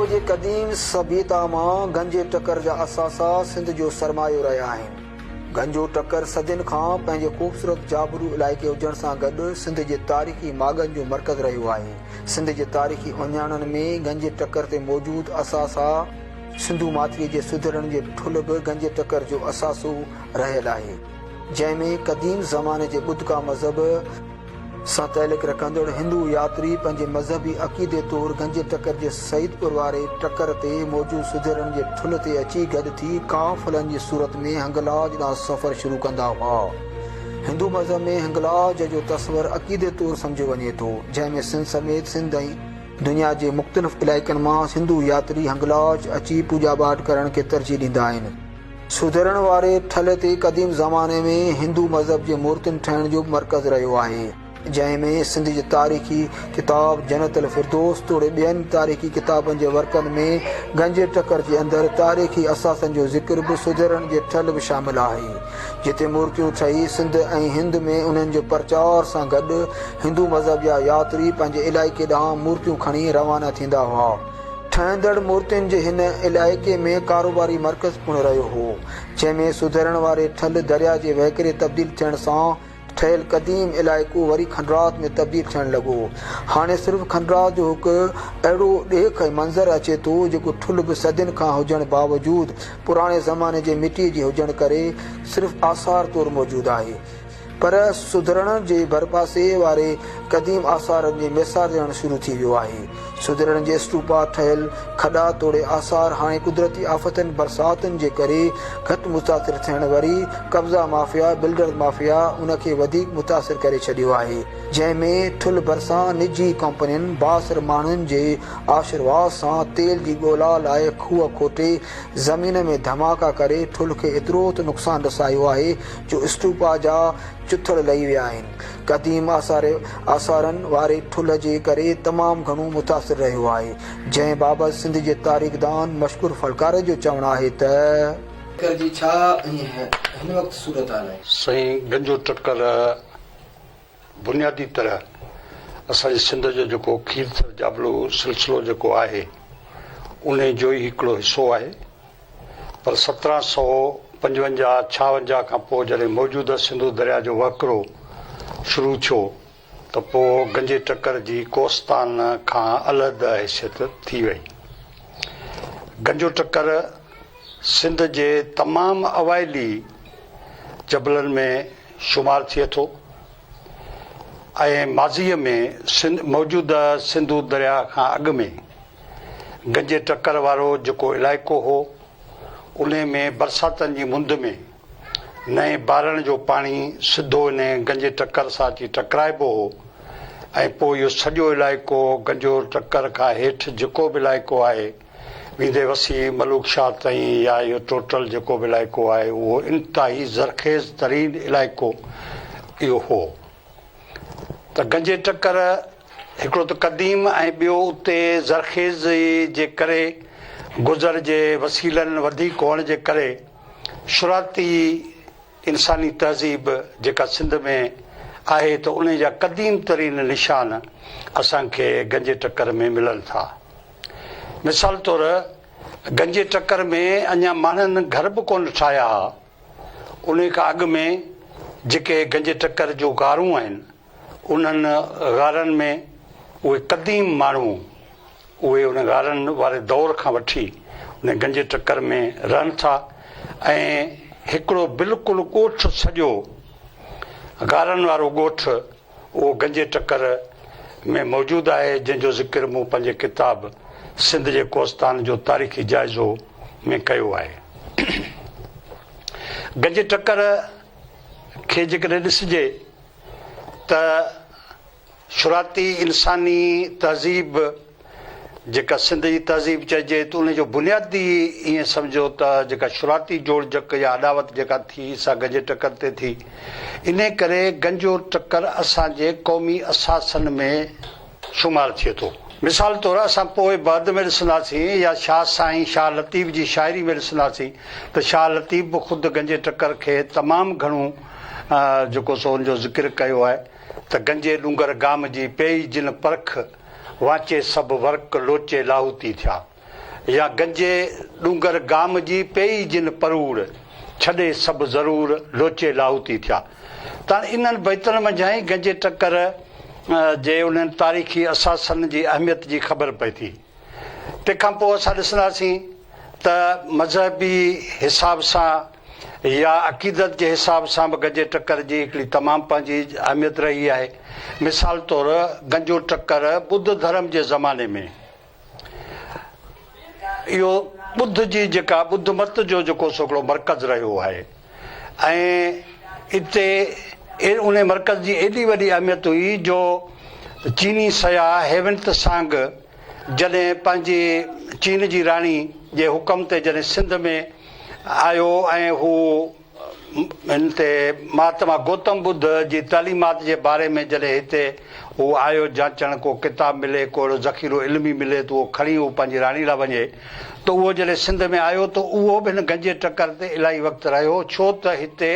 सिंधु जे क़दीम सभ्यता मां गंजे टकर जा असासा सिंध जो सरमायो रहिया आहिनि। गंजो टकर सदियुनि खां पंहिंजे ख़ूबसूरत जाबरू इलाइक़े हुजण सां गॾु सिंध जे तारीख़ी मागनि जो मर्कज़ रहियो आहे। सिंध जे तारीख़ी उञाणनि में गंजे टकर ते मौजूदु असासा सिंधु माथिरीअ जे सुधरण जे ठुल बि गंजे टकर जो असासो रहियल आहे, जंहिंमें क़दीम ज़माने जे बुद्ध मज़हब सां तइल्लुक़ रखंदड़ हिंदू यात्री पंहिंजे मज़हबी अक़ीदे तौरु गंजे टकर जे सईदपुर वारे टकर ते मौजूदु सुधरण जे ठुल ते अची गॾु थी काफ़िलनि जी सूरत में हिंगलाज ॾांहुं सफ़र शुरू कंदा हुआ। हिंदू मज़हब में हिंगलाज जो तस्वर अक़ीदे तौरु सम्झो वञे थो, जंहिंमें सिंध समेत सिंध ऐं दुनिया जे मुख़्तलिफ़ इलाइक़नि मां हिंदू यात्री हिंगलाज अची पूॼा पाठ करण खे तरजीह ॾींदा आहिनि। सुधरण वारे ठल ते क़दीम ज़माने में हिंदू मज़हब जे मूर्तियुनि ठहिण जो मर्कज़ रहियो आहे, जंहिंमें सिंध जे तारीख़ी किताब जनतल फिरदौस तोड़े ॿियनि तारीख़ी किताबनि जे वर्कनि में गंजे टकर जे अंदरि तारीख़ी असासनि जो ज़िक्र बि सुधरण जे ठल बि शामिल आहे, जिते मूर्तियूं ठही सिंध ऐं हिंद में उन्हनि जो प्रचार सां गॾु हिंदू मज़हब जा यात्री पंहिंजे इलाइक़े ॾांहुं मूर्तियूं खणी रवाना थींदा हुआ। ठहंदड़ मूर्तियुनि जे हिन इलाइक़े में कारोबारी मर्कज़ पिणु रहियो हो, जंहिंमें सुधरण वारे ठल दरिया जे वहिकिरे तब्दील थियण सां ठहियल क़दीम इलाइक़ो वरी खंडरात में तब्दील थियण लॻो। हाणे सिर्फ़ु खंडरात जो हिकु अहिड़ो ॾेख ऐं मंज़र अचे थो जेको ठुल बि सदियुनि खां हुजण बावजूदु पुराणे ज़माने जे मिटीअ जी हुजण करे सिर्फ़ु आसार तौरु मौजूदु आहे, पर सुधरण जे भरपासे वारे क़दीम आसारनि जी मिसार ॾियणु शुरू थी वियो आहे। सुधरण जे स्तूपा ठहियल खॾा तोड़े आसार हाणे कुदरती आफ़तनि बरसातुनि जे करे घटि मुतासिर थियण वरी कब्ज़ा माफ़िया बिल्डर माफ़िया उनखे वधीक मुतासिर करे छॾियो आहे, जंहिंमें ठुल भरिसां निजी कंपनियुनि बासर माण्हुनि जे आशीर्वाद सां तेल जी ॻोल्हा लाइ खूह खोटे ज़मीन में धमाका करे ठुल खे एतिरो त नुक़सानु रसायो आहे जो स्तूपा जा चुथड़ लही विया आहिनि। क़दीम आसारनि वारे ठुल जे करे तमामु घणो मुतासिर रहियो आहे, जंहिं बाबति सिंध जे तारीख़दान मशहूरु फलकार जो चवणु आहे त छा हिन वक़्तु सूरत हाल आहे। साईं गंजो टकर बुनियादी तरह असांजे सिंध जो जेको खीर जाबलो सिलसिलो जेको आहे उन जो ई हिकिड़ो हिसो आहे, पर 1755-56 खां पोइ जॾहिं मौजूदा सिंधु दरिया जो वकिरो शुरू थियो त पोइ गंजे टकर जी कोस्तान खां अलॻि हैसियत थी वई। गंजो टकर सिंध जे तमामु अवाइली जबलनि में शुमार थिए थो ऐं माज़ीअ में मौजूदा सिंधु दरिया खां अॻु में गंजे टकर वारो जेको इलाइक़ो हो उन में बरसातनि जी मुंद में नए बारण जो पाणी सिधो इन गंजे टकर सां अची टकराइबो हो ऐं पोइ इहो सॼो इलाइक़ो गंजो टकर खां हेठि जेको बि इलाइक़ो आहे वींदे वसी मलूक शाह ताईं या इहो टोटल जेको बि इलाइक़ो आहे उहो इंतिहाई ज़रखेज़ तरीन इलाइक़ो इहो हो। त गंजे टकर हिकिड़ो त क़दीम ऐं ॿियो उते ज़रखेज़ जे करे गुज़र जे वसीलनि वधीक हुअण जे करे शुराती इंसानी तहज़ीब जेका सिंध में आहे त उन जा क़दीम तरीन निशान असांखे गंजे टकर में मिलनि था। मिसाल तौरु गंजे टकर में अञा माण्हुनि घर बि कोन ठाहिया हुआ, उन खां अॻु में जेके गंजे टकर जो गारूं आहिनि उन्हनि गारनि में उहे क़दीम माण्हू उहे उन गारनि वारे दौर खां वठी उन गंजे टकर में रहनि था ऐं हिकिड़ो बिल्कुलु ॻोठ सॼो गारनि वारो ॻोठ उहो गंजे टकर में मौजूदु आहे, जंहिंजो ज़िक्र मूं पंहिंजे किताब सिंध जे कोस्तान जो तारीख़ी जाइज़ो में कयो आहे। गंजे टकर खे जेकॾहिं ॾिसिजे त शुराती इंसानी तहज़ीब जेका सिंध जी तहज़ीब चइजे त उनजो बुनियादी ईअं सम्झो त जेका शुराती जोड़जक या अॾावत जेका थी सा गंजे टकर ते थी, इन करे गंजो टकर असांजे क़ौमी असासनि में शुमार थिए थो। मिसाल तौरु असां पोइ बाद में ॾिसंदासीं या शाह साईं शाह लतीफ़ जी शाइरी में ॾिसंदासीं त शाह लतीफ़ बि ख़ुदि गंजे टकर खे तमामु घणो जेको सो हुनजो ज़िक्र कयो आहे त गंजे डूंगर गाम जी पेई जिन परख वाचे सभु वर्क लोचे लाहूती थिया। या गंजे डूंगर गाम जी पेई जिन परूड़ छॾे सभु ज़रूर लोचे लाहूती थिया। त इन्हनि बैतनि मंझां ई गंजे टकर जे उन्हनि तारीख़ी असासनि जी अहमियत जी ख़बर पई थी। तंहिंखां पोइ असां ॾिसंदासीं त मज़हबी हिसाब सां या अक़ीदत जे हिसाब सां बि गंजे टकर जी हिकिड़ी तमामु पंहिंजी अहमियत रही आहे। मिसाल तौरु गंजो टकर ॿुध धर्म जे ज़माने में इहो ॿुध जी जेका ॿुध मत जो जेको हिकिड़ो मर्कज़ रहियो आहे ऐं हिते उन मर्कज़ जी एॾी वॾी अहमियत हुई जो चीनी सयाह हेवंत सांग जॾहिं पंहिंजी चीन जी राणी जे हुकम ते जॾहिं सिंध में आयो ऐं हू हिन ते महात्मा गौतम बुद्ध जी तालीमात जे बारे में जॾहिं हिते हू आयो जांचण, को किताब मिले, को ज़ख़ीरो इल्मी मिले त उहो खणी उहो पंहिंजी राणी लाइ वञे, त उहो जॾहिं सिंध में आयो त उहो बि हिन गंजे टकर ते इलाही वक़्तु रहियो, छो त हिते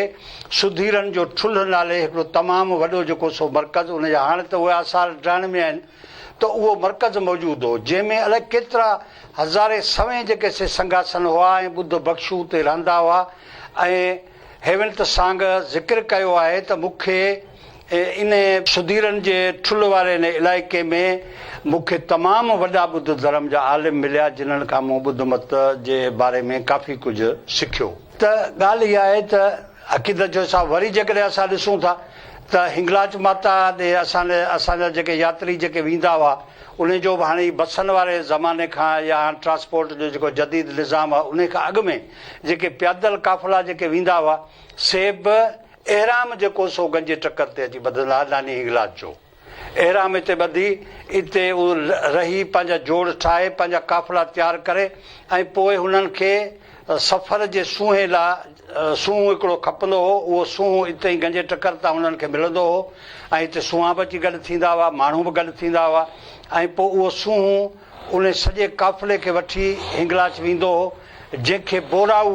सुधीरनि जो ठुल्ह नाले हिकिड़ो तमामु वॾो जेको सो मर्कज़ उनजा हाणे त उहे आसार ड्राइण में आहिनि, त उहो मर्कज़ मौजूदु हो जंहिंमें अलाए केतिरा हज़ारे सवें जेके से संघासन हुआ ऐं ॿुध बख़्शू उते रहंदा हुआ। ऐं हेवंत सांग ज़िक्र कयो आहे त मूंखे इन सुधीरनि जे ठुल्ह वारे इन इलाइक़े में मूंखे तमामु वॾा ॿुध धर्म जा आलिम मिलिया जिन्हनि खां मूं ॿुध मत जे बारे में काफ़ी कुझु सिखियो। त ॻाल्हि इहा आहे त अक़ीदत जो हिसाब वरी जेकॾहिं असां ॾिसूं था त हिंगलाज माता ॾे असांजा जेके यात्री जेके वेंदा हुआ उन जो बि हाणे बसनि वारे ज़माने खां या ट्रांसपोर्ट जो जेको जदीद निज़ाम आहे उन खां अॻु में जेके पैदल काफ़िला जेके वेंदा हुआ से बि एहराम जेको सो गंजे टकर ते अची ॿधंदा नानी हिंगलाज जो एहराम हिते ॿधी हिते उहो रही पंहिंजा जोड़ ठाहे पंहिंजा काफ़िला तयारु करे ऐं पोइ हुननि खे सफ़र जे सूंहें लाइ सूंहुं हिकिड़ो खपंदो हो, उहो सूंहुं हिते ई गंजे टकर तां हुननि खे मिलंदो हो ऐं हिते सूंहां बि अची गॾु थींदा हुआ, माण्हू बि गॾु थींदा हुआ ऐं पोइ उहो सूंहुं उन सॼे काफ़िले खे वठी हिंगलाज वेंदो हो जंहिंखे बोराऊ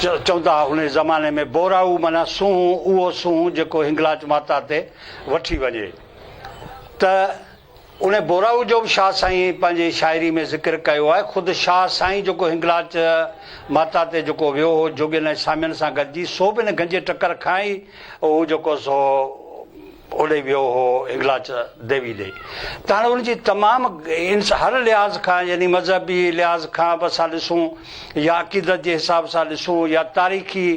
चवंदा हुआ उन ज़माने में। बोराऊ माना सूंहुं, उहो सूंहुं जेको हिंगलाज माता ते वठी वञे। त उन बोराऊ जो बि शाह साईं पंहिंजी शाइरी में ज़िक्र कयो आहे। ख़ुदि शाह साईं जेको हिंगलाज माता ते जेको वियो हो जोगियुनि ऐं सामियुनि सां गॾिजी सो बि हिन गंजे टकर खां ई उहो जेको सो ओॾे वियो हो हिंगलाज देवी ॾे। त हाणे उनजी तमामु हर लिहाज़ खां यानी मज़हबी लिहाज़ खां बि असां ॾिसूं या अक़ीदत जे हिसाब सां ॾिसूं या तारीख़ी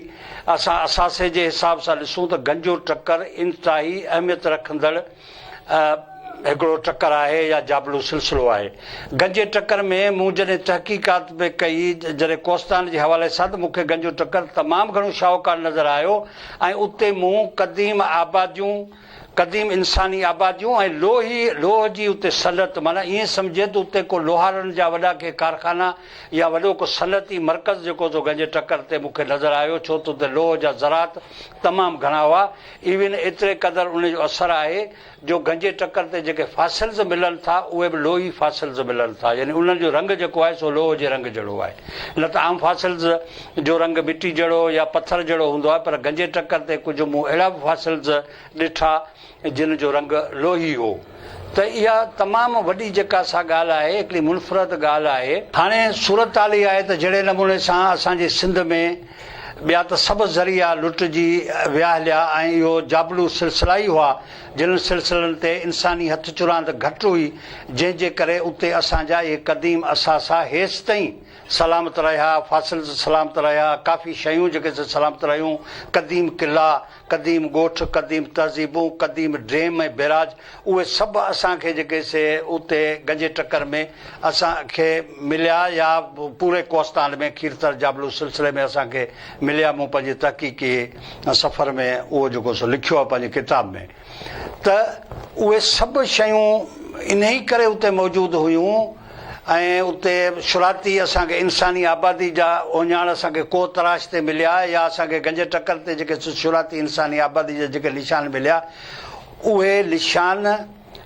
असां असासे जे हिसाब सां ॾिसूं त गंजो टकर इंतिहाई अहमियत रखंदड़ हिकिड़ो टकर आहे या जाबलू सिलसिलो आहे। गंजे टकर में मूं जॾहिं तहक़ीक़ात में कई जॾहिं कोस्तान जे हवाले सां त मूंखे गंजो टकर तमामु घणो शाहूकार नज़र आयो ऐं उते मूं क़दीम आबादियूं, क़दीम इंसानी आबादियूं ऐं लोह जी उते सनत, माना ईअं सम्झे त उते को लोहारनि जा वॾा के कारखाना या वॾो को सनती मर्कज़ जेको सो गंजे टकर ते मूंखे नज़र आयो, छो त उते लोह जा ज़रात तमामु घणा हुआ। इवन एतिरे क़दुरु उनजो असरु आहे जो गंजे टकर ते जेके फासिल्स मिलनि था उहे बि लोही फासिल्स मिलनि था, यानी उन्हनि जो रंग जेको आहे सो लोह जे रंग जहिड़ो आहे। न त आम फासिल्स जो रंग मिटी जहिड़ो या पथर जहिड़ो हूंदो आहे, पर गंजे टकर ते कुझु मूं अहिड़ा बि फासिल्स ॾिठा जिन जो रंग लोही हो। त इहा तमामु वॾी जेका सा ॻाल्हि आहे, हिकिड़ी मुनफ़रद ॻाल्हि आहे। हाणे सूरत हाल इहा आहे त जहिड़े नमूने सां असांजे सिंध में ॿिया त सभु ज़रिया लुटिजी विया हलिया ऐं इहो जाबलू सिलसिला ई हुआ जिन सिलसिलनि ते इंसानी हथ चुरांद घटि हुई, जंहिंजे करे उते असांजा इहे क़दीम असासा हेसि ताईं सलामत रहिया, फासिल्स सलामत रहिया, काफ़ी शयूं जेके सलामत रहियूं, क़दीम क़िला, क़दीम ॻोठ, क़दीम तहज़ीबूं, क़दीम ड्रेम ऐं बैराज, उहे सभु असांखे जेके से उते गंजे टकर में असांखे मिलिया या पूरे कोस्तान में खीरथर जाबलू सिलसिले में असांखे मिलिया। मूं पंहिंजी तहक़ीक़ी सफ़र में उहो जेको सो लिखियो आहे पंहिंजी किताब में। त उहे सभु शयूं इन ई करे उते मौजूदु हुयूं ऐं उते शुराती असांखे इंसानी आबादी जा ओञाण असांखे को तराश ते मिलिया या असांखे गंजे टकर ते जेके शुराती इंसानी आबादी जा जेके निशान मिलिया, उहे निशान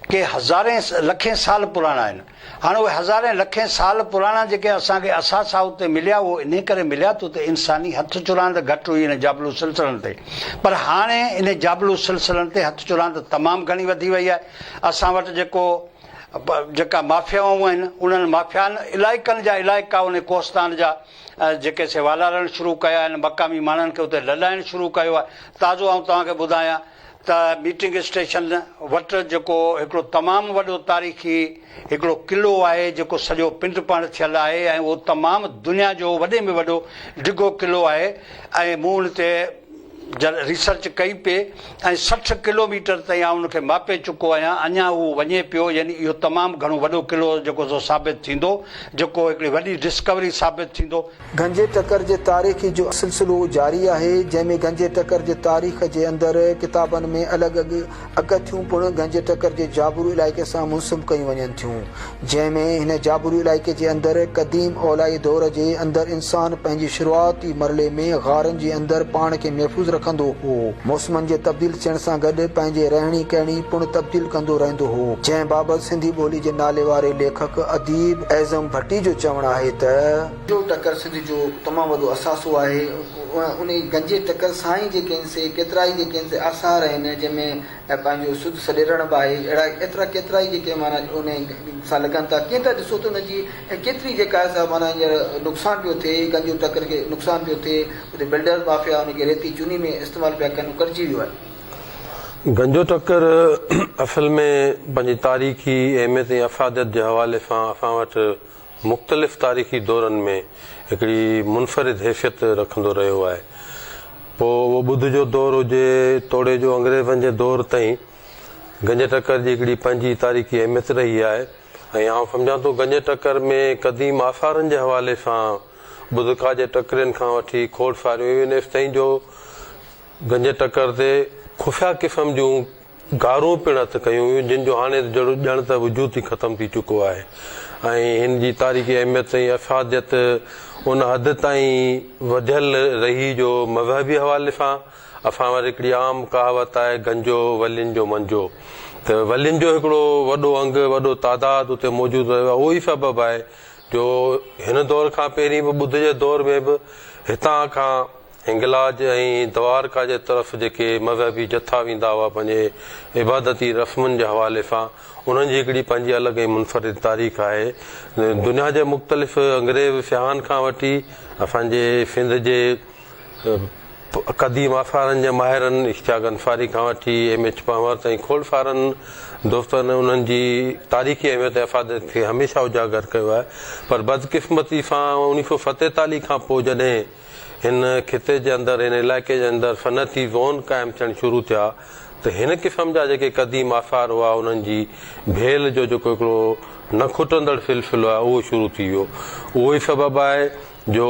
के हज़ारे लखे साल पुराणा आहिनि। हाणे उहे हज़ारे लखे साल पुराणा जेके असांखे असासा उते मिलिया उहो इन करे मिलिया त उते इंसानी हथ चुरांद घटि हुई इन जाबलू सिलसिलनि ते, पर हाणे इन जाबलू सिलसिलनि ते हथ चुरांद तमामु घणी वधी वई आहे। असां वटि जेको जेका माफ़ियाऊं आहिनि उन्हनि माफ़ियानि इलाइक़नि जा इलाइक़ा उन कोस्तान जा जेके से वालारणु शुरू कया आहिनि, मक़ामी माण्हुनि खे उते ललाइणु शुरू कयो आहे। ताज़ो आउं तव्हांखे ॿुधायां त मीटिंग स्टेशन वटि जेको हिकिड़ो तमामु वॾो तारीख़ी हिकिड़ो क़िलो आहे जेको सॼो पिंड पाण थियलु आहे ऐं उहो तमामु दुनिया जो वॾे में वॾो डिघो क़िलो आहे ऐं मूं हुन ते रिसर्च कई पे ऐं 60 किलोमीटर ताईं आउं उनखे मापे चुको आहियां, अञा उहो वञे पियो। यानी इहो तमामु घणो वॾो क़िलो जेको सो साबित थींदो, जेको हिकिड़ी वॾी डिस्कवरी साबित थींदो। गंजे टकर जे तारीख़ी जो सिलसिलो जारी आहे, जंहिंमें गंजे टकर जे तारीख़ जे अंदरि किताबनि में अलॻि अकथियूं पिणु गंजे टकर जे जाबरू इलाइक़े सां मुंसब कयूं वञनि थियूं, जंहिंमें हिन जाबरू इलाइक़े जे अंदरि क़दीम ओलाई दौर जे अंदरि इंसान पंहिंजी शुरूआती मरले में गारनि जे अंदरि पाण खे महफ़ूज़ रखंदो हो। मौसमनि जे तब्दील थियण सां गॾु पंहिंजे रहणी कहणी पिणु तब्दील कंदो रहंदो हो, जंहिं बाबति सिंधी ॿोली जे नाले वारे लेखक अदीब एज़म भट्टी जो चवणु आहे त गंजो टकर सिंध जो तमामु वॾो असासो आहे। उन गंजे टकर सां ई जेके आहिनि केतिरा ई जेके आहिनि आसार आहिनि, जंहिंमें पंहिंजो शुद्ध सॾेरण बि आहे। अहिड़ा एतिरा केतिरा ई जेके माना उन सां लॻनि था। कीअं था ॾिसो त उनजी केतिरी जेका माना हींअर नुक़सानु पियो थिए, गंजो टकर खे नुक़सानु पियो थिए, उते बिल्डर माफ़िया उनखे रेती चुनी में इस्तेमालु पिया कनि, कटिजी वियो आहे। गंजो टकर असल में पंहिंजी तारीख़ी अहमियत ऐं अफ़ादियत जे हवाले सां असां वटि मुख़्तलिफ़ तारीख़ी दौरनि में हिकिड़ी मुनफ़रिद हैसियत रखंदो रहियो आहे। पोइ उहो ॿुध जो दौरु हुजे, तोड़े जो अंग्रेज़नि जे दौर ताईं गंजे टकर जी हिकिड़ी पंहिंजी तारीख़ी अहमियत रही आहे। ऐं आउं सम्झां थो गंजे टकर में क़दीम आसारनि जे हवाले सां बुदका जे टकरनि खां वठी खोड़ फारियूं इन ताईं जो गंजे टकर ते खुफ़िया क़िस्म जूं गारूं पिणु हथ कयूं हुयूं, जिन जो हाणे ॼण त वजूद ई ख़तमु थी चुको आहे। ऐं हिन जी तारीख़ी अहमियत ऐं अफ़ादियत उन हद ताईं वधियल रही जो मज़हबी हवाले सां असां वटि हिकिड़ी आम कहावत आहे, गंजो वलियुनि जो मंजो। त वलियुनि जो हिकिड़ो वॾो अंग, वॾो तादाद उते मौजूदु रहियो आहे। उहो ई सबबु आहे जो हिन दौर खां पहिरीं बि ॿुध जे दौर में बि हितां खां हिंगलाज ऐं द्वारका जे तरफ़ जेके मज़हबी जथा वेंदा हुआ पंहिंजे इबादती रस्मुनि जे हवाले सां, उन्हनि जी हिकिड़ी पंहिंजी अलॻि ऐं मुनफ़रिद तारीख़ आहे। दुनिया जे मुख़्तलिफ़ अंग्रेज़ सियाहनि खां वठी असांजे सिंध जे क़दीम आसारनि जे माहिरनि इश्तियाक अंसारी खां वठी MH पंवर ताईं खोड़ सारनि दोस्तनि उन्हनि जी तारीख़ी अहमियत ऐं अफ़ादियत खे हमेशह उजागर कयो आहे। पर बदकिस्मती सां 1947 खां पोइ जॾहिं हिन खिते जे अंदरि, हिन इलाइक़े जे अंदरि सनती ज़ोन क़ाइमु थियणु शुरू थिया, त हिन क़िस्म जा जेके क़दीम आसार हुआ उन्हनि जी भेल जो जेको हिकिड़ो न खुटंदड़ सिलसिलो आहे उहो शुरू थी वियो। उहो ई सबबु आहे जो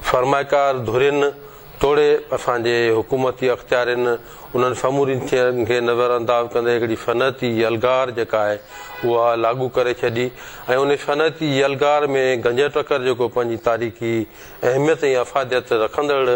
फरमाइकार धुरियुनि तोड़े असांजे हुकूमती अख़्तियारनि उन्हनि समूरियुनि शयुनि खे नज़र अंदाज़ कंदे हिकिड़ी सनती यलगार जेका आहे उहा लागू करे छॾी। ऐं उन सनती यलगार में गंजे टकर जेको पंहिंजी तारीख़ी अहमियत ऐं अफ़ादियत रखंदड़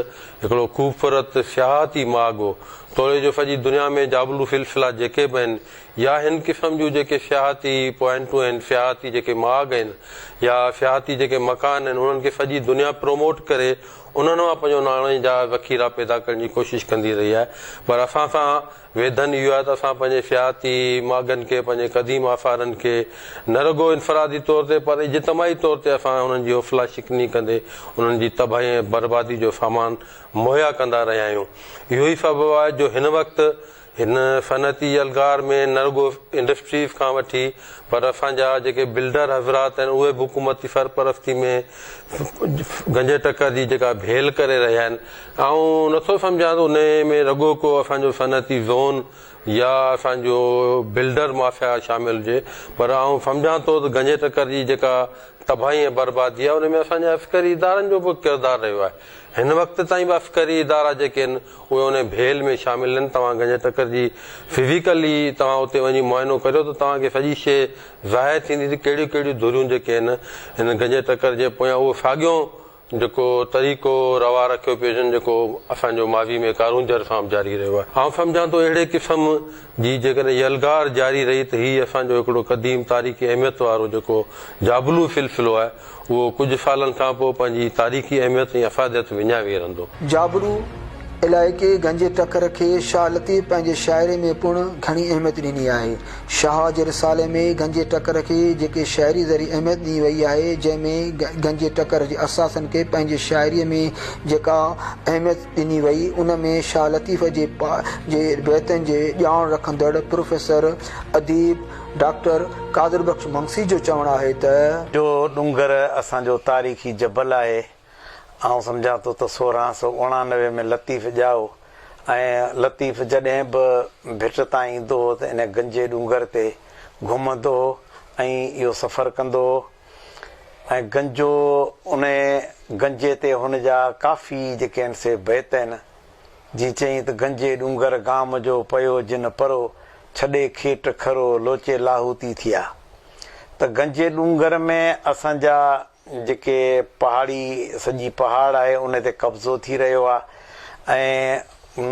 हिकिड़ो ख़ूबसूरत सियाहती माॻ हो। तोड़े जो सॼी दुनिया में जाबलू सिलसिला जेके बि आहिनि या हिन क़िस्म जूं जेके सियाहती पॉइंटूं आहिनि, सियाहती जेके माॻ आहिनि या सियाहती जेके मकान आहिनि, उन्हनि खे सॼी दुनिया प्रोमोट करे उन्हनि मां पंहिंजो नाणे जा ज़ख़ीरा पैदा करण जी कोशिशि कंदी रही आहे। पर असां सां वेधन इहो आहे त असां पंहिंजे सियाहती माॻनि खे, पंहिंजे क़दीम आसारनि खे न रुॻो इनफ़रादी तौर ते पर इज्तमाही तौर ते असां उन्हनि जी हौसला शिकनी कंदे उन्हनि जी तबाही ऐं बर्बादी जो सामान मुहैया कंदा रहिया आहियूं। इहो ई सबबु आहे जो हिन वक़्तु हिन सनती यलगार में न रुॻो इंडस्ट्रीज़ खां वठी पर असांजा जेके बिल्डर हज़रात आहिनि उहे बि हुकूमती सरपरस्ती में गंजे टकर जी जेका भेल करे रहिया आहिनि। ऐं नथो सम्झां त उन में रुॻो को असांजो सनती ज़ोन या असांजो बिल्डर माफ़िया शामिल हुजे, पर आउं सम्झां थो त गंजे टकर जी जेका तबाही ऐं बर्बादी आहे उन में असांजे अस्करी इदारनि जो बि किरदारु रहियो आहे। हिन वक़्त ताईं बि अस्करी इदारा जेके आहिनि उहे उन भेल में शामिल आहिनि। तव्हां गंजे टकर जी फिज़िकली तव्हां उते वञी मुआइनो करियो त तव्हांखे सॼी शइ ज़ाहिर थींदी त कहिड़ियूं कहिड़ियूं धुरियूं जेके आहिनि हिन गंजे टकर जे पोयां उहो साॻियो जेको तरीक़ो रवा रखियो पियो हुजनि जेको असांजो माज़ी में कारूंजर सां जारी रहियो आहे। आउं सम्झां थो अहिड़े क़िस्म जी जेकॾहिं यलगार जारी रही त हीउ असांजो हिकिड़ो क़दीम तारीख़ी अहमियत वारो जेको जाबलू सिलसिलो आहे उहो कुझु सालनि खां पोइ पंहिंजी तारीख़ी अहमियत ऐं अफ़ादियत विञाए वेरंदो। जाबरू इलाइक़े गंजे टकर खे शाह लतीफ़ पंहिंजे शाइरी में पिणु घणी अहमियत ॾिनी आहे। शाह जे रिसाले में गंजे टकर खे जेके शाइरी ज़रिए अहमियत ॾिनी वई आहे, जंहिंमें गंजे टकर जे असासनि खे पंहिंजे शाइरीअ में जेका अहमियत ॾिनी वई, उन में शाह लतीफ़ जे बैतनि जे ॼाण रखंदड़ प्रोफेसर अदीब डॉक्टर कादिर बख्श मंगसी जो चवणु आहे त जो डूंगर असांजो तारीख़ी जबल आहे। ऐं सम्झां थो त 1689 में लतीफ़ ॼाओ ऐं लतीफ़ जॾहिं बि भिट तां ईंदो हो त इन गंजे डूंगर ते घुमंदो हो ऐं इहो सफ़र कंदो हो। ऐं गंजो उन गंजे ते हुन जा काफ़ी जेके आहिनि से बैत आहिनि। जीअं चई त गंजे डूंगर गाम जो पयो जिन परो छॾे खेट खरो लोचे लाहूती थिया। त गंजे डूंगर में असांजा जेके पहाड़ी सॼी पहाड़ आहे उन ते कब्ज़ो थी रहियो आहे ऐं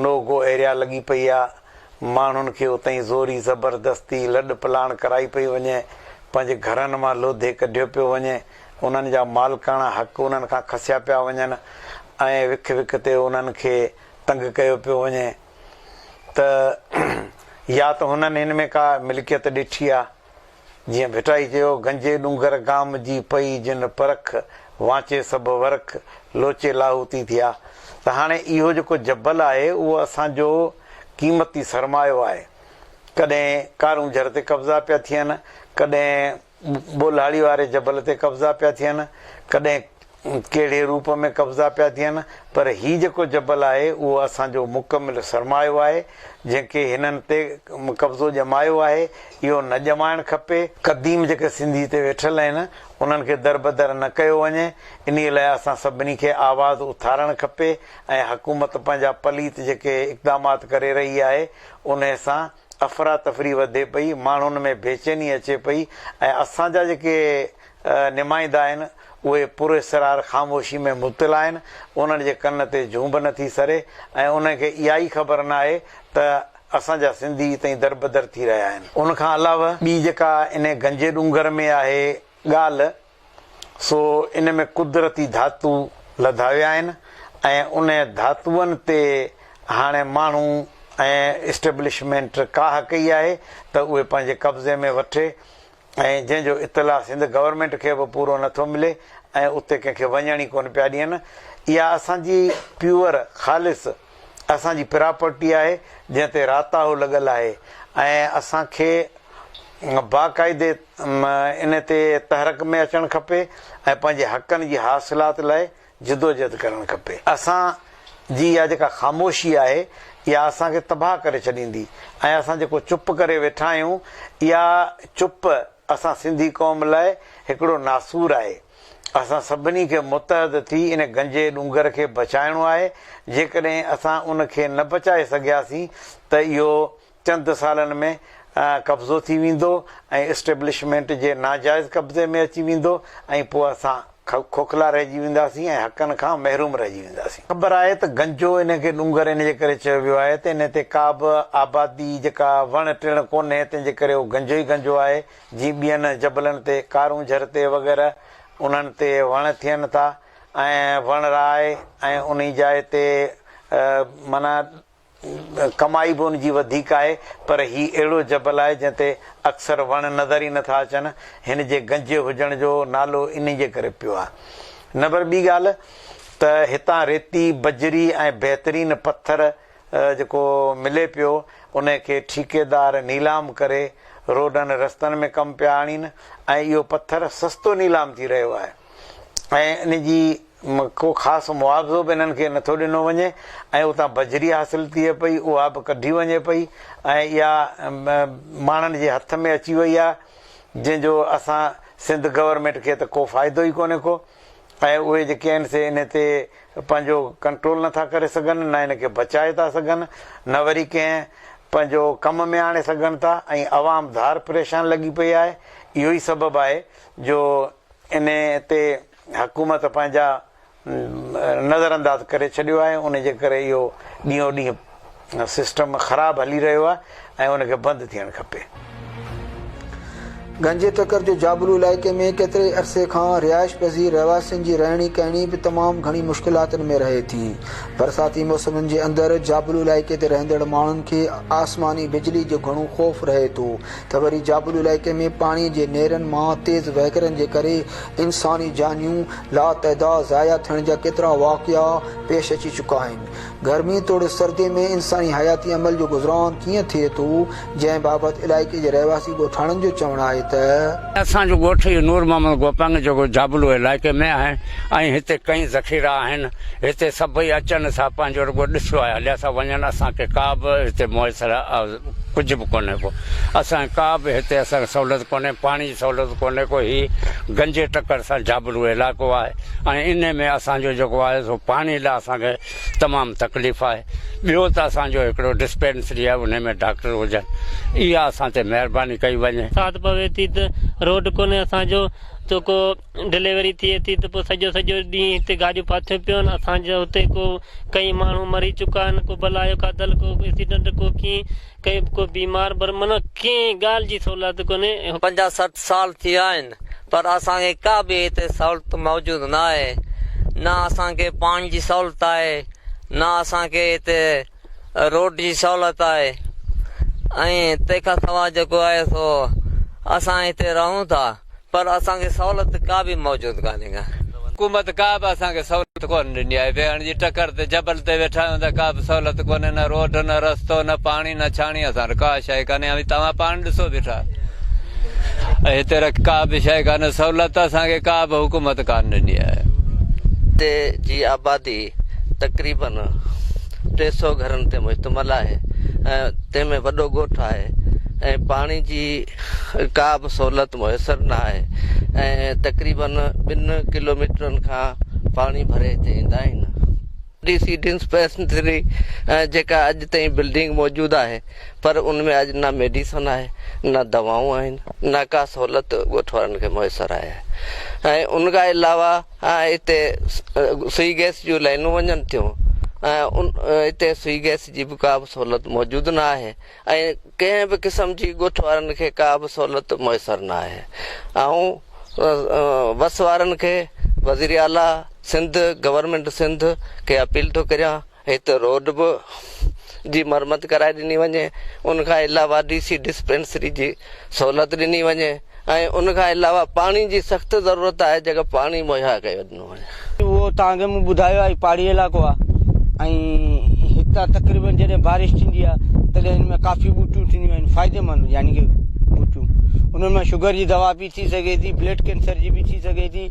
नोगो एरिया लॻी पई आहे। माण्हुनि खे उतां ज़ोरी ज़बरदस्ती लॾ पलाण कराई पई वञे, पंहिंजे घरनि मां लोधे कढियो पियो वञे, उन्हनि जा मालिकाणा हक़ उन्हनि खां खसिया पिया वञनि ऐं विख विख ते उन्हनि खे तंग कयो पियो वञे। त या त हुननि हिन में का मिल्कियत ॾिठी आहे, जीअं भिटाई चयो गंजे डूंगर गाम जी पई जिन परख वांचे सभु वरख लोचे लाहूती थिया। त हाणे इहो जेको जबल आहे उहो असांजो क़ीमती सरमायो आहे। कॾहिं कारूं झर ते कब्ज़ा पिया थियनि, कॾहिं बोलाड़ी वारे जबल ते कब्ज़ा पिया थियनि, कॾहिं कहिड़े रूप में कब्ज़ा पिया थियनि, पर हीउ जेको जबल आहे उहो असांजो मुकमिल सरमायो आहे जंहिंखे हिननि ते कब्ज़ो ॼमायो आहे। इहो न ॼमाइणु खपे। क़दीम जेके सिंधी ते वेठल आहिनि उन्हनि खे दरबदर न कयो वञे। इन लाइ असां सभिनी खे आवाज़ उथारणु खपे ऐं हुकूमत पंहिंजा पलीत जेके इक़दामात करे रही आहे उन सां अफ़रा तफ़री वधे पई, माण्हुनि में बेचैनी अचे पई ऐं असांजा जेके नुमाइंदा आहिनि उहे पूरे सरार ख़ामोशी में मुब्तला आहिनि। उन्हनि जे कन ते झूंब नथी सरे ऐं उनखे इहा ई ख़बर न आहे त असांजा सिंधी ताईं दरबदर थी रहिया आहिनि। उनखां अलावा ॿी जेका इन गंजे डूंगर में आहे ॻाल्हि, सो इन में कुदरती धातू लधाविया आहिनि ऐं उन धातुअनि ते हाणे माण्हू ऐं इस्टेब्लिशमेंट काह कई आहे त उहे पंहिंजे कब्ज़े में वठे ऐं जंहिंजो इतला सिंध गवर्नमेंट खे बि पूरो नथो मिले ऐं उते कंहिंखे वञण ई कोन पिया ॾियनि। इहा असांजी प्योर ख़ालिस असांजी प्रॉपर्टी आहे जंहिं ते राताओ लॻल आहे ऐं असांखे बाक़ाइदे इन ते तहरक में अचणु खपे ऐं पंहिंजे हक़नि जी हासिलात लाइ जिदोजहद करणु खपे। असांजी इहा जेका ख़ामोशी आहे इहा असांखे तबाह करे छॾींदी ऐं असां जेको चुप करे वेठा आहियूं इहा चुप असां सिंधी क़ौम लाइ हिकिड़ो नासूर आहे। असां सभिनी खे मुतहद थी इन गंजे डूंगर खे बचाइणो आहे। जेकॾहिं असां उनखे न बचाए सघियासीं त इहो चंद सालनि में कब्ज़ो थी वेंदो ऐं इस्टेब्लिशमेंट जे नाजाइज़ कब्ज़े में अची वेंदो ऐं पोइ असां खोखला रहिजी वेंदासीं ऐं हक़नि खां महरूम रहिजी वेंदासीं। ख़बर आहे त गंजो इनखे डूंगर इन जे करे चयो वियो आहे त इन ते का बि आबादी जेका वण टिण कोन्हे, तंहिंजे करे उहो गंजो ई गंजो आहे। जीअं ॿियनि जबलनि ते कारूं झर ते वग़ैरह उन्हनि ते वण थियनि था ऐं वण राय ऐं उन जाइ ते माना कमाई बि उनजी वधीक आहे, पर हीउ अहिड़ो जबल आहे जंहिं ते अक्सर वण नज़र ई नथा अचनि। हिन जे गंजे हुजण जो नालो इन जे करे पियो आहे। नंबर ॿी ॻाल्हि त हितां रेती बजरी ऐं बहितरीन पत्थर जेको मिले पियो उनखे ठेकेदार नीलाम करे रोडनि रस्तनि में कमु पिया आणीनि ऐं इहो पत्थर सस्तो नीलाम थी रहियो आहे ऐं इन जी को ख़ासि मुआवज़ो बि इन्हनि खे नथो ॾिनो वञे ऐं उतां बजरी हासिलु थिए पई, उहा बि कढी वञे पई ऐं इहा माण्हुनि जे हथ में अची वई आहे जंहिंजो असां सिंध गवर्नमेंट खे त को फ़ाइदो ई कोन्हे को ऐं उहे जेके आहिनि से इन ते पंहिंजो कंट्रोल नथा करे सघनि, न इनखे बचाए था सघनि, न वरी कंहिं पंहिंजो कम में आणे सघनि था ऐं अवाम धार परेशान लॻी पई आहे। इहो ई सबबु आहे जो इन ते हुकूमत पंहिंजा नज़रअंदाज़ करे छॾियो आहे। उन जे करे इहो ॾींहों ॾींहुं सिस्टम ख़राबु हली रहियो आहे ऐं उनखे बंदि थियणु खपे। गंजे टकर जो जाबलू इलाइक़े में केतिरे अरसे खां रिहाइश पज़ीर रहवासियुनि जी रहणी कहणी बि तमामु घणी मुश्किलातुनि में रहे थी। बरसाती मौसमनि जे अंदरि जाबलू इलाइक़े ते रहंदड़ माण्हुनि खे आसमानी बिजली जो घणो ख़ौफ़ रहे थो त वरी जाबलू इलाइक़े में पाणीअ जे नेरनि मां तेज़ वहिकरनि जे करे इंसानी जानियूं लातइदाद ज़ाया थियण जा केतिरा वाक़िया पेश अची चुका आहिनि। गर्मी तोड़े सर्दी में इंसानी हयाती अमल जो गुज़रान कीअं थिए थो, जंहिं बाबति इलाइक़े जे रहवासी ॻोठाणनि जो चवणु आहे त असांजो ॻोठ नूर मोहम्मद गोपांग जेको जाबलू इलाइक़े में आहे ऐं हिते कई ज़ख़ीरा आहिनि। हिते सभई अचनि सां पंहिंजो रुॻो ॾिसो आहे, हलिया सां वञनि। असांखे का बि हिते मुयसरु कुझु बि कोन्हे को, असांखे का बि हिते असांखे सहूलियत कोन्हे, पाणी जी सहूलियत कोन्हे को। ही गंजे टकर सां जाबलू इलाइक़ो आहे ऐं इन में असांजो जेको आहे सो पाणी लाइ असांखे तमामु तकलीफ़ आहे। ॿियो त असांजो हिकिड़ो डिस्पेंसरी आहे, उन में डॉक्टर हुजनि। इहा असां ते महिरबानी कई वञे। बरसाति पवे थी त रोड कोन्हे असांजो, तो को डिलीवरी थिए थी त पोइ सॼो ॾींहुं हिते गाॾियूं फाथियूं पियूं आहिनि। असांजो हुते को कई माण्हू मरी चुका आहिनि, को भलायो का दल, को एक्सीडेंट, को कीअं कई को बीमार, पर माना कंहिं ॻाल्हि जी सहूलियत कोन्हे। 50-60 साल थी विया आहिनि पर असांखे का बि हिते सहूलियत मौजूदु न आहे। न असांखे पाणी जी सहूलियत आहे, न असांखे हिते रोड जी सहूलियत आहे। ऐं तंहिंखां सवाइ जेको आहे सो असां हिते रहूं था पर असांखे सहूलियत का बि मौजूदु कान्हे का। हुकूमत का बि असांखे सहूलियत कोन ॾिनी आहे। वेहण जी टकर ते जबल ते वेठा आहियूं त का बि सहूलियत कोन्हे, न रोड, न रस्तो, न पाणी, न छाणी। असां का शइ कान्हे। तव्हां पाण ॾिसो वेठा, हिते का बि शइ कान्हे, सहूलियत असांखे का बि हुकूमत कान ॾिनी आहे। हिते जी आबादी तक़रीबन 300 घरनि ते मुश्तमिल आहे ऐं तंहिंमें वॾो ॻोठ आहे ऐं पाणी जी का बि सहूलियत मुयसरु न आहे ऐं तक़रीबन 2 किलोमीटरनि खां पाणी भरे हिते ईंदा आहिनि। DC डिस्पेंसरी जेका अॼु ताईं बिल्डिंग मौजूदु आहे पर उनमें अॼु न मेडिसन आहे, न दवाऊं आहिनि, न का सहूलियत ॻोठ वारनि खे मुयसरु आहे। ऐं उनखां अलावा हिते सुई गैस जूं लाइनूं वञनि थियूं ऐं हिते सुई गैस जी बि का बि सहूलियत मौजूदु न आहे ऐं कंहिं बि क़िस्म जी ॻोठ वारनि खे का बि सहूलियत मुयसरु न आहे। ऐं बस वारनि खे वज़ीर आला सिंध, गवर्नमेंट सिंध खे अपील थो करियां हिते रोड बि जी मरमत कराए ॾिनी वञे। उनखां अलावा DC डिस्पेंसरी जी सहूलियत ॾिनी वञे ऐं उनखां अलावा पाणी जी सख़्तु ज़रूरत आहे, जेका पाणी मुहैया कयो ॾिनो वञे। उहो तव्हांखे मूं ॿुधायो आहे पहाड़ी इलाइक़ो आहे ऐं हितां तक़रीबन जॾहिं बारिश थींदी आहे तॾहिं हिन में काफ़ी ॿूटियूं थींदियूं आहिनि फ़ाइदेमंद, यानी कि ॿूटियूं। उन्हनि में शुगर जी दवा बि थी सघे थी, ब्लड कैंसर जी बि थी सघे थी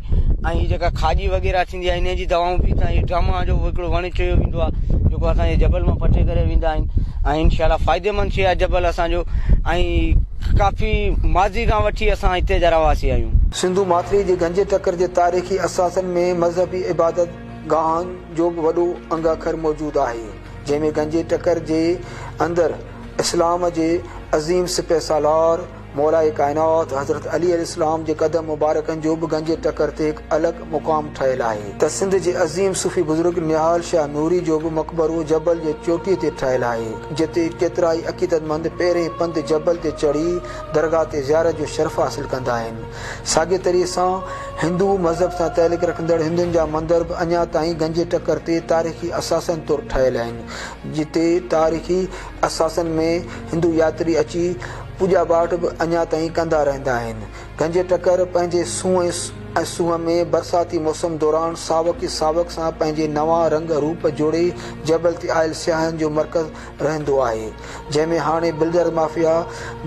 ऐं हीअ जेका खाजी वग़ैरह थींदी आहे इन जी दवाऊं बि हितां ड्रामा जो हिकिड़ो वण चयो वेंदो आहे जेको असांजे जबल मां पटे करे वेंदा आहिनि ऐं इनशाला फ़ाइदेमंद शइ आहे जबल असांजो। ऐं काफ़ी माज़ी खां वठी असां हिते जा रहवासी आहियूं। सिंधु माथिरी जे गंजे टकर जे तारीख़ी असासनि में मज़हबी इबादत गाहनि जो बि वॾो अंग अखर मौजूदु आहे, जंहिंमें गंजे टकर जे अंदरि इस्लाम जे अज़ीम सिपह सालार मौलाए काइनात हज़रत अली अलैहिस्सलाम जे क़दम मुबारकनि जो बि गंजे टकर ते हिकु अलॻि मुक़ाम ठहियलु आहे। त सिंध जे अज़ीम सूफ़ी बुज़ुर्ग निहाल शाह नूरी जो बि मक़बरो जबल जे चोटीअ ते ठहियलु आहे, जिते केतिरा ई अक़ीदतमंद पहिरें पंधु जबल ते चढ़ी दरगाह ते ज़ियारत जो शर्फ़ हासिल कंदा आहिनि। साॻे तरीक़े सां हिंदू मज़हब सां तइल्लुक़ रखंदड़ हिंदुनि जा मंदर बि अञा ताईं गंजे टकर ते तारीख़ी असासनि तौरु ठहियल आहिनि, जिते तारीख़ी असासनि में हिंदू यात्री अची पूॼा पाठ बि अञा ताईं कंदा रहंदा आहिनि। गंजे टकर पंहिंजे सूंह में बरसाती मौसम दौरान सावक सां पंहिंजे नवां रंग रूप जोड़े जबल ते आयल सियाहनि जो मर्कज़ रहंदो आहे, जंहिंमें हाणे बिल्डर माफ़िया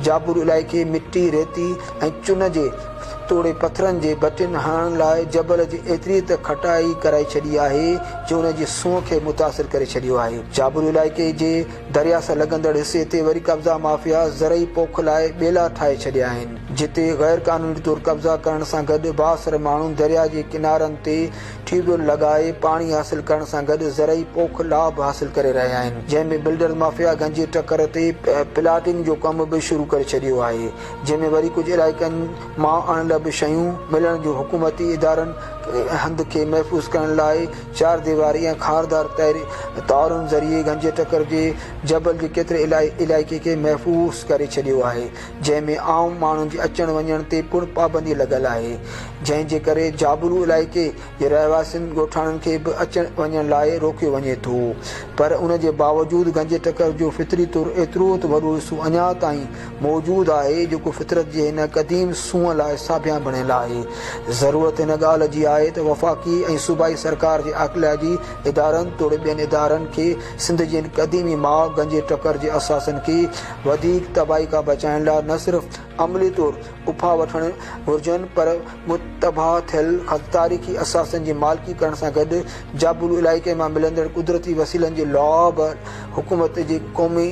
जाबुल इलाइक़े मिटी, रेती ऐं चुन जे तोड़े पथरनि जे बटिन हणण लाइ जबल जी एतिरी त खटाई कराए छॾी आहे जो उन जी सूंह खे मुतासिर करे छॾियो आहे। जाबुल इलाइक़े जे दरिया सां लॻंदड़ हिसे ते वरी कब्ज़ा माफ़िया ज़रई पोख लाइ ॿेला ठाहे छॾिया आहिनि, जिते गैर क़ानूनी तौरु कब्ज़ा करण सां गॾु बासर माण्हू दरिया जे किनारनि ते ट्यूबवेल लॻाए पाणी हासिल करण सां गॾु ज़रई पोख लाभ हासिल करे रहिया आहिनि, जंहिंमें बिल्डर माफ़िया गंजे टकर ते प्लाटिंग जो कमु बि शुरू करे छॾियो आहे, जंहिंमें वरी कुझु इलाइक़नि मां आणल बि शयूं मिलण जो हुकूमती इदारनि हंध खे महफ़ूज़ करण लाइ चार दीवारी ऐं खारदार तारुनि ज़रिए गंज टकर जे जबल जे केतिरे इलाइक़े खे महफ़ूज़ करे छॾियो आहे, जंहिंमें आम माण्हुनि जे अचण वञण ते पूर्ण पाबंदी लॻल आहे, जंहिंजे करे जाबलू इलाइक़े जे रहवासियुनि ॻोठाणनि खे बि अचण वञण लाइ रोकियो वञे थो। पर उन जे बावजूदि गंज टकर जो फितरी तौरु एतिरो त वॾो हिसो अञा ताईं मौजूदु आहे जेको फितरत जे हिन क़दीम सूंहं लाइ साबिया बणियल आहे। ज़रूरत हिन ॻाल्हि जी आहे त वफ़ाक़ी ऐं सूबाई सरकार जे अखिलाजी इदारनि तोड़े ॿियनि इदारनि खे सिंध जे हिन क़दीमी माउ गंज टकर जे असासनि खे वधीक तबाही खां बचाइण लाइ न सिर्फ़ अमली तौरु उफ़ा वठणु घुरिजनि, पर मुतबाह थियल तारीख़ी असासनि जी मालिकी करण सां गॾु जाबुलू इलाइक़े मां मिलंदड़ कुदरती वसीलनि जे लाभ हुकूमत जे क़ौमी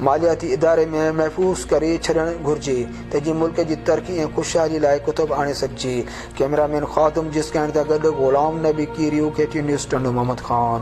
मालियाती इदारे में महफ़ूज़ करे छॾणु घुरिजे त जीअं मुल्क जी तरक़ी ऐं ख़ुशहाली लाइ कुतब आणे सघिजे। कैमरामैन ख़ादम जिस कहण सां गॾु ग़ुलाम नबी कीरियो, KTN न्यूज़ टंडो मोहम्मद ख़ान।